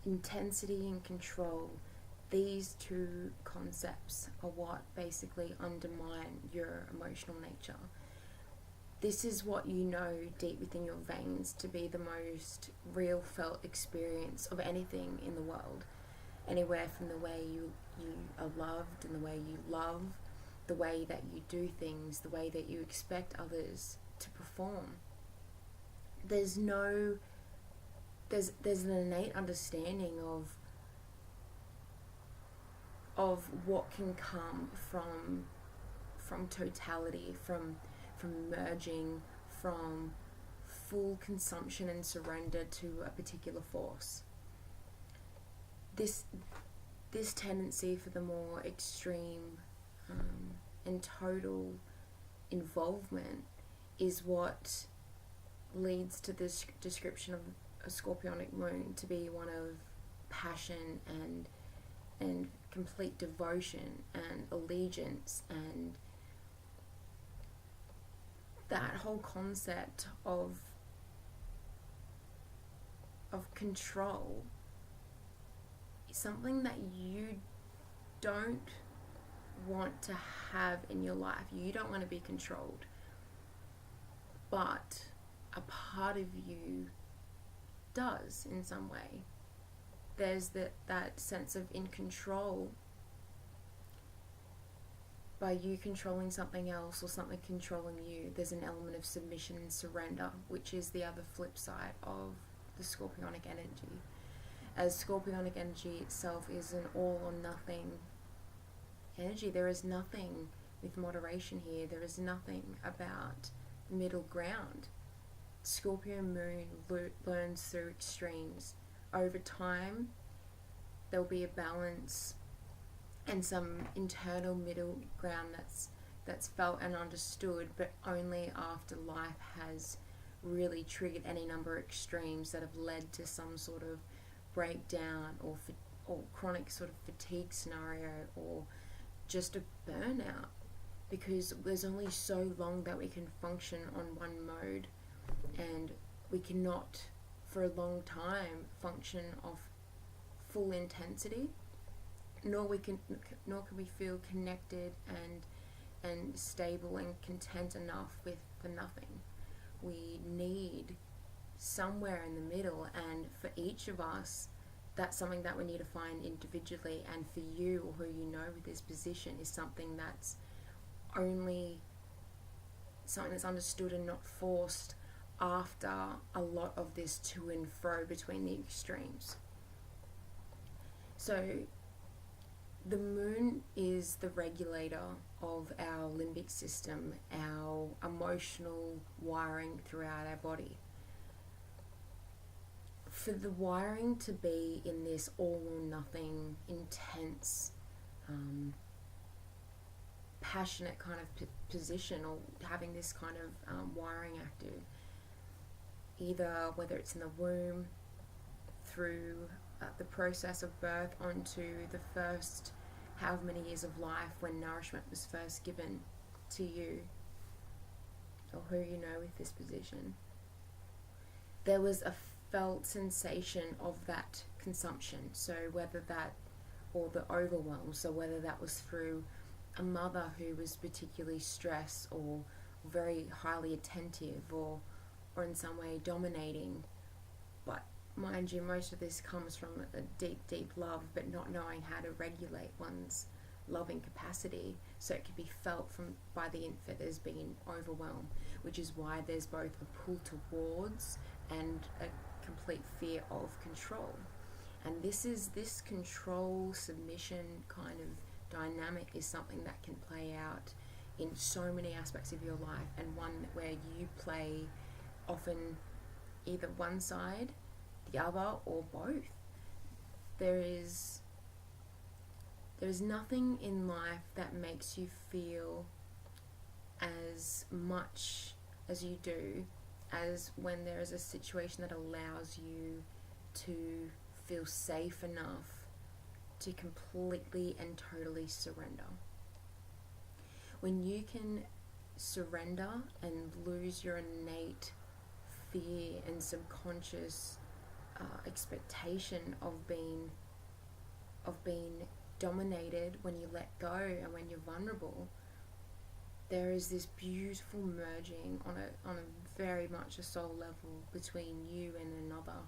intensity and control, these two concepts are what basically undermine your emotional nature. This is what you know deep within your veins to be the most real felt experience of anything in the world. Anywhere from the way you are loved and the way you love, the way that you do things, the way that you expect others to perform. There's an innate understanding of what can come from totality, from merging, from full consumption and surrender to a particular force. This tendency for the more extreme and total involvement is what leads to this description of a scorpionic moon to be one of passion and complete devotion and allegiance, and that whole concept of control is something that you don't want to have in your life. You don't want to be controlled, but a part of you does in some way. There's that sense of in control by you controlling something else or something controlling you. There's an element of submission and surrender, which is the other flip side of the scorpionic energy. As scorpionic energy itself is an all or nothing energy. There is nothing with moderation here. There is nothing about middle ground. Scorpio moon learns through extremes. Over time, there'll be a balance and some internal middle ground that's felt and understood, but only after life has really triggered any number of extremes that have led to some sort of breakdown or chronic sort of fatigue scenario, or just a burnout, because there's only so long that we can function on one mode, and we cannot for a long time function of full intensity, nor can we feel connected and stable and content enough for nothing. We need somewhere in the middle, and for each of us, that's something that we need to find individually. And for you, or who you know with this position, is something that's only something that's understood and not forced after a lot of this to and fro between the extremes. So the moon is the regulator of our limbic system, our emotional wiring throughout our body. For the wiring to be in this all or nothing, intense, passionate kind of position, or having this kind of wiring active, either whether it's in the womb, through the process of birth, onto the first however many years of life when nourishment was first given to you, or who you know with this position, there was a felt sensation of that consumption. So whether that, or the overwhelm, so whether that was through a mother who was particularly stressed or very highly attentive, or in some way dominating. But mind you, most of this comes from a deep love, but not knowing how to regulate one's loving capacity, so it can be felt by the infant as being overwhelmed, which is why there's both a pull towards and a complete fear of control. And this control submission kind of dynamic is something that can play out in so many aspects of your life, and one where you play often either one side, the other, or both. There is nothing in life that makes you feel as much as you do as when there is a situation that allows you to feel safe enough to completely and totally surrender. When you can surrender and lose your innate fear and subconscious expectation of being dominated when you let go and when you're vulnerable, there is this beautiful merging on a very much a soul level between you and another.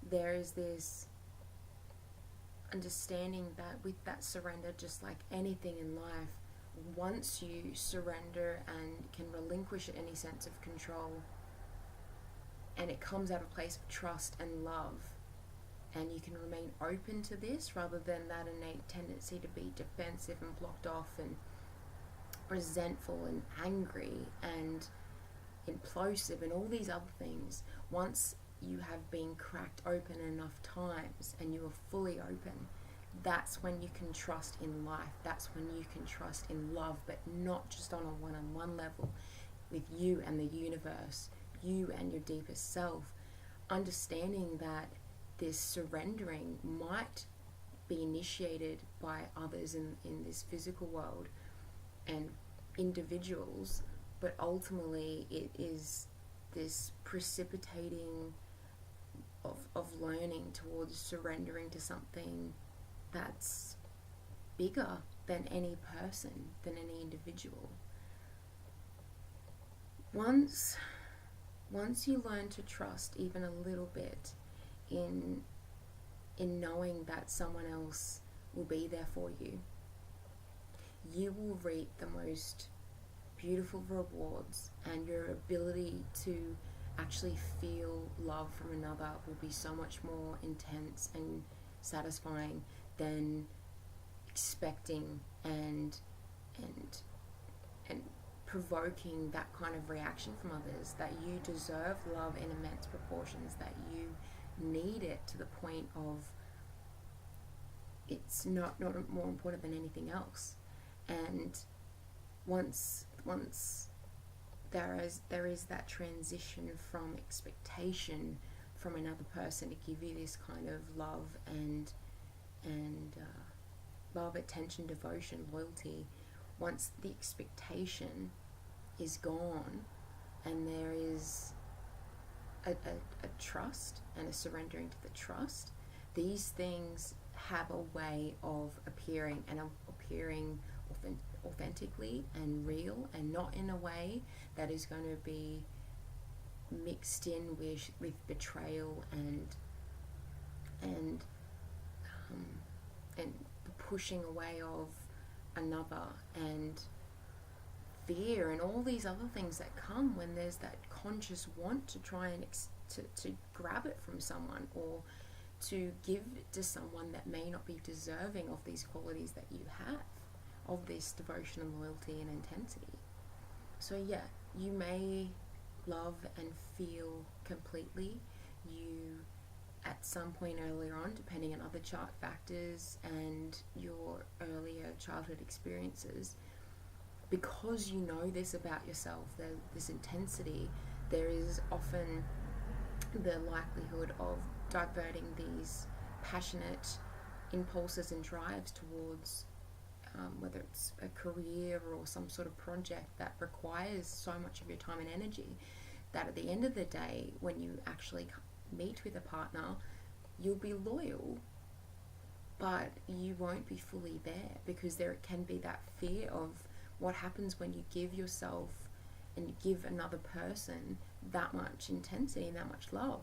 There is this understanding that with that surrender, just like anything in life, once you surrender and can relinquish any sense of control, and it comes out of a place of trust and love, and you can remain open to this rather than that innate tendency to be defensive and blocked off and resentful and angry and implosive and all these other things. Once you have been cracked open enough times and you are fully open, that's when you can trust in life. That's when you can trust in love, but not just on a one-on-one level with you and the universe, you and your deepest self. Understanding that this surrendering might be initiated by others in this physical world and individuals, but ultimately it is this precipitating of learning towards surrendering to something that's bigger than any person, than any individual. Once you learn to trust even a little bit in knowing that someone else will be there for you, you will reap the most beautiful rewards, and your ability to actually feel love from another will be so much more intense and satisfying than expecting and provoking that kind of reaction from others. That you deserve love in immense proportions, that you need it to the point of it's not more important than anything else. And once there is that transition from expectation from another person to give you this kind of love and love, attention, devotion, loyalty, once the expectation is gone and there is a trust and a surrendering to the trust, these things have a way of appearing authentically and real, and not in a way that is going to be mixed in with betrayal and the pushing away of another and fear and all these other things that come when there's that conscious want to try and to grab it from someone, or to give it to someone that may not be deserving of these qualities that you have, of this devotion and loyalty and intensity. So yeah, you may love and feel completely. You, at some point earlier on, depending on other chart factors and your earlier childhood experiences, because you know this about yourself, this intensity, there is often the likelihood of diverting these passionate impulses and drives towards whether it's a career or some sort of project that requires so much of your time and energy, that at the end of the day, when you actually meet with a partner, you'll be loyal, but you won't be fully there, because there can be that fear of what happens when you give yourself and you give another person that much intensity and that much love.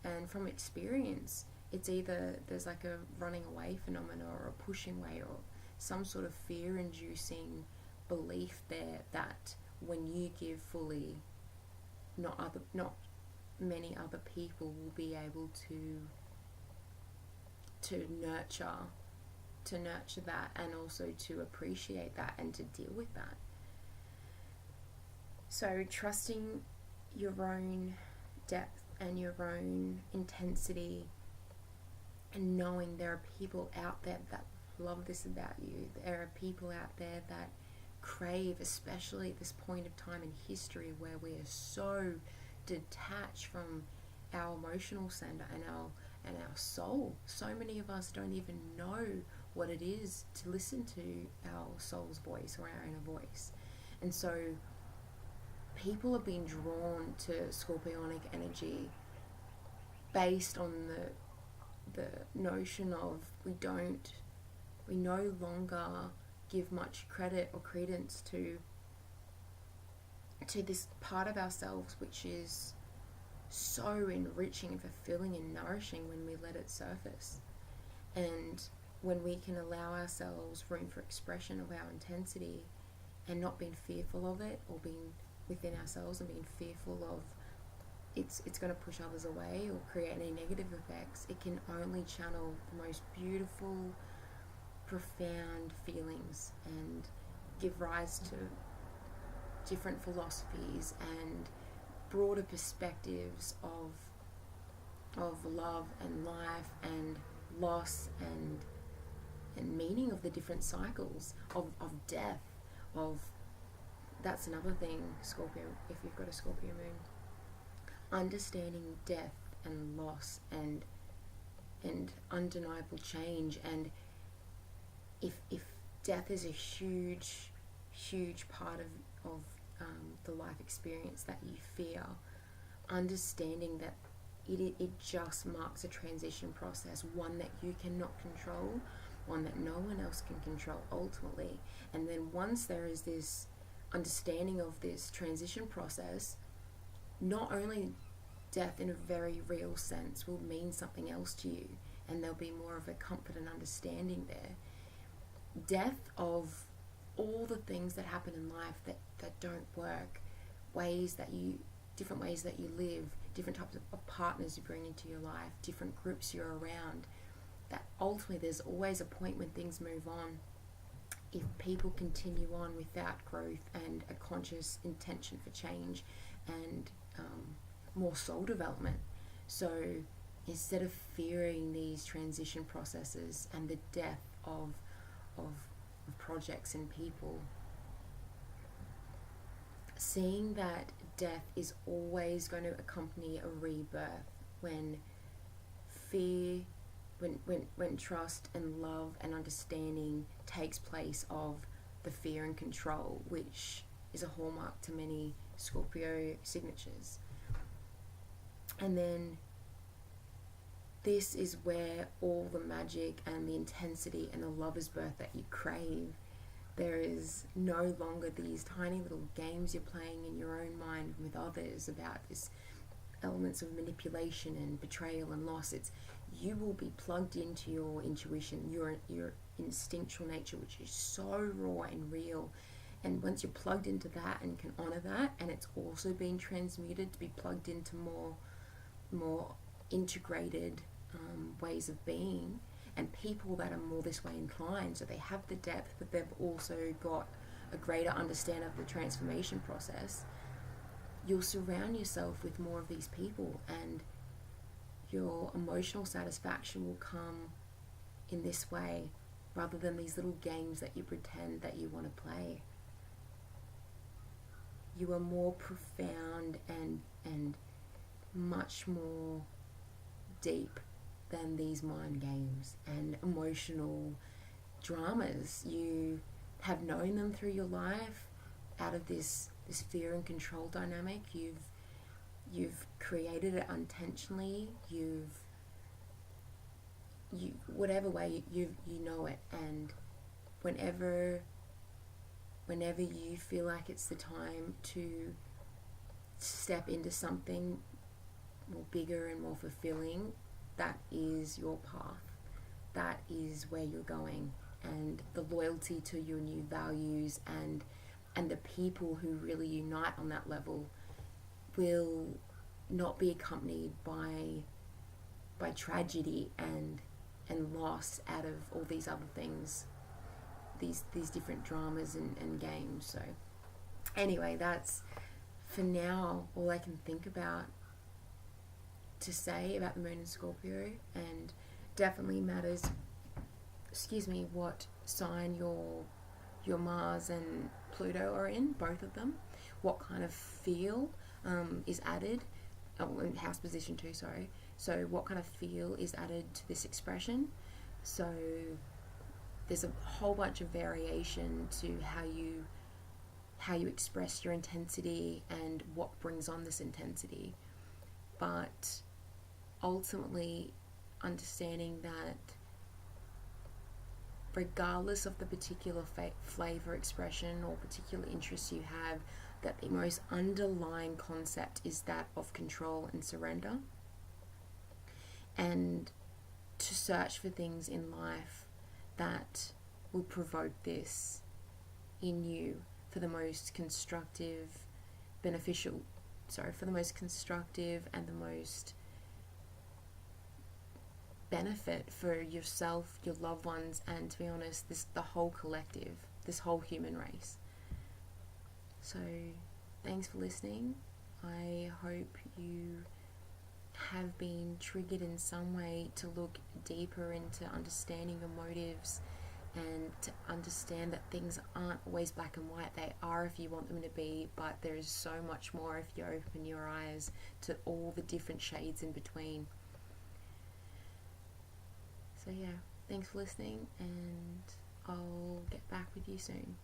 And from experience, it's either there's like a running away phenomena or a pushing away or some sort of fear-inducing belief there that when you give fully, not many other people will be able to nurture that, and also to appreciate that and to deal with that. So trusting your own depth and your own intensity, and knowing there are people out there that love this about you. There are people out there that crave, especially at this point of time in history where we are so detached from our emotional center and our soul. So many of us don't even know what it is to listen to our soul's voice or our inner voice. And so people are being drawn to Scorpionic energy based on the notion of we no longer give much credit or credence to this part of ourselves which is so enriching and fulfilling and nourishing when we let it surface. And when we can allow ourselves room for expression of our intensity and not being fearful of it, or being within ourselves and being fearful of it's going to push others away or create any negative effects, it can only channel the most beautiful, profound feelings and give rise to different philosophies and broader perspectives of love and life and loss and meaning of the different cycles of death. That's another thing, Scorpio, if you've got a Scorpio moon, understanding death and loss and undeniable change. And if death is a huge part of the life experience that you fear, understanding that it just marks a transition process, one that you cannot control, one that no one else can control ultimately. And then once there is this understanding of this transition process, not only death in a very real sense will mean something else to you, and there'll be more of a comfort and understanding there. Death of all the things that happen in life that don't work, different ways that you live, different types of partners you bring into your life, different groups you're around, that ultimately there's always a point when things move on if people continue on without growth and a conscious intention for change and more soul development. So instead of fearing these transition processes and the death of projects and people, seeing that death is always going to accompany a rebirth, when trust and love and understanding takes place of the fear and control, which is a hallmark to many Scorpio signatures. And then this is where all the magic and the intensity and the lover's birth that you crave. There is no longer these tiny little games you're playing in your own mind with others about this elements of manipulation and betrayal and loss. It's you will be plugged into your intuition, your instinctual nature, which is so raw and real. And once you're plugged into that and can honor that, and it's also being transmuted to be plugged into more integrated ways of being, and people that are more this way inclined, so they have the depth but they've also got a greater understanding of the transformation process, you'll surround yourself with more of these people, and your emotional satisfaction will come in this way rather than these little games that you pretend that you want to play. You are more profound and much more deep than these mind games and emotional dramas. You have known them through your life out of this fear and control dynamic. You've created it unintentionally. Whatever way you know it, and whenever you feel like it's the time to step into something more bigger and more fulfilling, that is your path. That is where you're going, and the loyalty to your new values and the people who really unite on that level will not be accompanied by tragedy and loss out of all these other things, these different dramas and games. So anyway, that's for now all I can think about to say about the moon in Scorpio, and definitely matters what sign your Mars and Pluto are in, both of them, what kind of feel is added, in house position 2, sorry, so what kind of feel is added to this expression. So there's a whole bunch of variation to how you express your intensity and what brings on this intensity, but ultimately understanding that regardless of the particular flavor expression or particular interest you have, that the most underlying concept is that of control and surrender, and to search for things in life that will provoke this in you for the most constructive, for the most constructive and the most benefit for yourself, your loved ones, and to be honest, the whole collective, this whole human race. So thanks for listening. I hope you have been triggered in some way to look deeper into understanding your motives and to understand that things aren't always black and white. They are if you want them to be, but there is so much more if you open your eyes to all the different shades in between. So yeah, thanks for listening, and I'll get back with you soon.